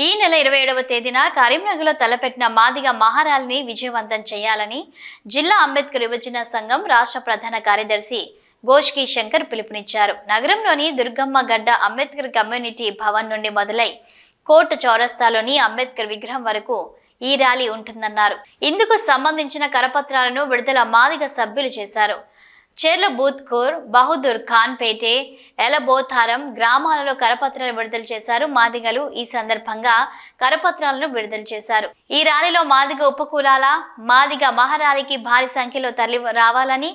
ఈ నెల 27వ తేదీన కరీంనగర్లో తలపెట్టిన మాదిగ మహారాల్ని విజయవంతం చేయాలని జిల్లా అంబేద్కర్ యువజన సంఘం రాష్ట్ర ప్రధాన కార్యదర్శి గోష్కి శంకర్ పిలుపునిచ్చారు. నగరంలోని దుర్గమ్మ గడ్డ అంబేద్కర్ కమ్యూనిటీ భవన్ నుండి మొదలై కోర్టు చౌరస్తాలోని అంబేద్కర్ విగ్రహం వరకు ఈ ర్యాలీ ఉంటుందన్నారు. ఇందుకు సంబంధించిన కరపత్రాలను విడుదల మాదిగ సభ్యులు చేశారు. చెర్ల బూత్కూర్, బహదూర్ ఖాన్ పేటే, ఎలబోతారం గ్రామాలలో కరపత్రాలు విడుదల చేశారు. మాదిగలు ఈ సందర్భంగా కరపత్రాలను విడుదల చేశారు. ఈ ర్యాలీలో మాదిగ ఉపకులాల మాదిగ మహారాలికి భారీ సంఖ్యలో తరలి రావాలని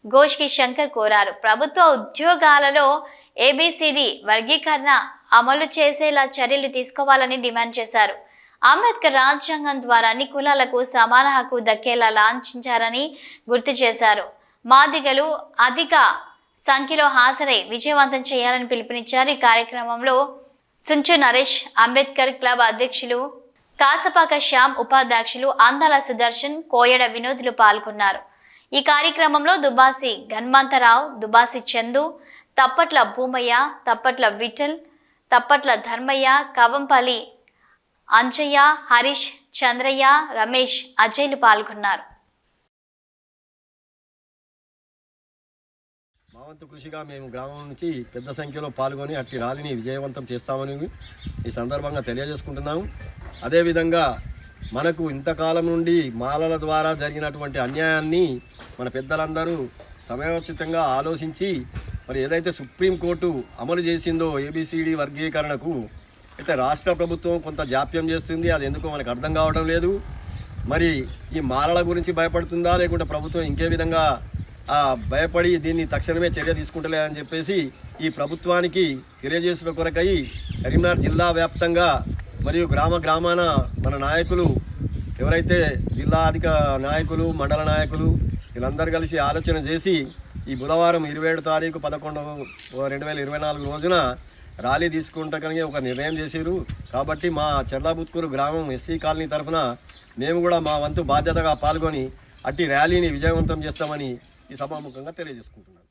గోష్కి శంకర్ కోరారు. ప్రభుత్వ ఉద్యోగాలలో ఏబిసిడి వర్గీకరణ అమలు చేసేలా చర్యలు తీసుకోవాలని డిమాండ్ చేశారు. అంబేద్కర్ రాజ్యాంగం ద్వారా అన్ని కులాలకు సమాన హక్కు దక్కేలా లాంఛించారని గుర్తు చేశారు. మాదిగలు అధిక సంఖ్యలో హాజరై విజయవంతం చేయాలని పిలుపునిచ్చారు. ఈ కార్యక్రమంలో సుంచు నరేష్, అంబేద్కర్ క్లబ్ అధ్యక్షులు కాసపాక శ్యామ్, ఉపాధ్యక్షులు అందాల సుదర్శన్, కోయడ వినోదులు పాల్గొన్నారు. ఈ కార్యక్రమంలో దుబాసి గన్మంతరావు, దుబాసి చందు, తప్పట్ల భూమయ్య, తప్పట్ల విఠల్, తప్పట్ల ధర్మయ్య, కవంపల్లి అంజయ్య, హరీష్, చంద్రయ్య, రమేష్, అజయ్లు పాల్గొన్నారు. మా వంతు కృషిగా మేము గ్రామం నుంచి పెద్ద సంఖ్యలో పాల్గొని అట్టి ర్యాలీని విజయవంతం చేస్తామని ఈ సందర్భంగా తెలియజేసుకుంటున్నాము. అదేవిధంగా మనకు ఇంతకాలం నుండి మాలల ద్వారా జరిగినటువంటి అన్యాయాన్ని మన పెద్దలందరూ సమయోచితంగా ఆలోచించి మరి ఏదైతే సుప్రీంకోర్టు అమలు చేసిందో ఏబిసిడి వర్గీకరణకు అయితే రాష్ట్ర ప్రభుత్వం కొంత జాప్యం చేస్తుంది. అది ఎందుకో మనకు అర్థం కావడం లేదు. మరి ఈ మాలల గురించి భయపడుతుందా లేకుంటే ప్రభుత్వం ఇంకే విధంగా భయపడి దీన్ని తక్షణమే చర్య తీసుకుంటలేదని చెప్పేసి ఈ ప్రభుత్వానికి తెలియజేసిన కొరకై కరీంనగర్ జిల్లా వ్యాప్తంగా మరియు గ్రామాన మన నాయకులు ఎవరైతే జిల్లా అధిక నాయకులు, మండల నాయకులు వీళ్ళందరూ కలిసి ఆలోచన చేసి ఈ బుధవారం 27/11/2024 రోజున ర్యాలీ తీసుకుంటాకని ఒక నిర్ణయం చేశారు. కాబట్టి మా చెర్లాబుత్కూరు గ్రామం ఎస్సీ కాలనీ తరఫున మేము కూడా మా వంతు బాధ్యతగా పాల్గొని అట్టి ర్యాలీని విజయవంతం చేస్తామని ఈ సభాముఖంగా తెలియజేసుకుంటున్నాను.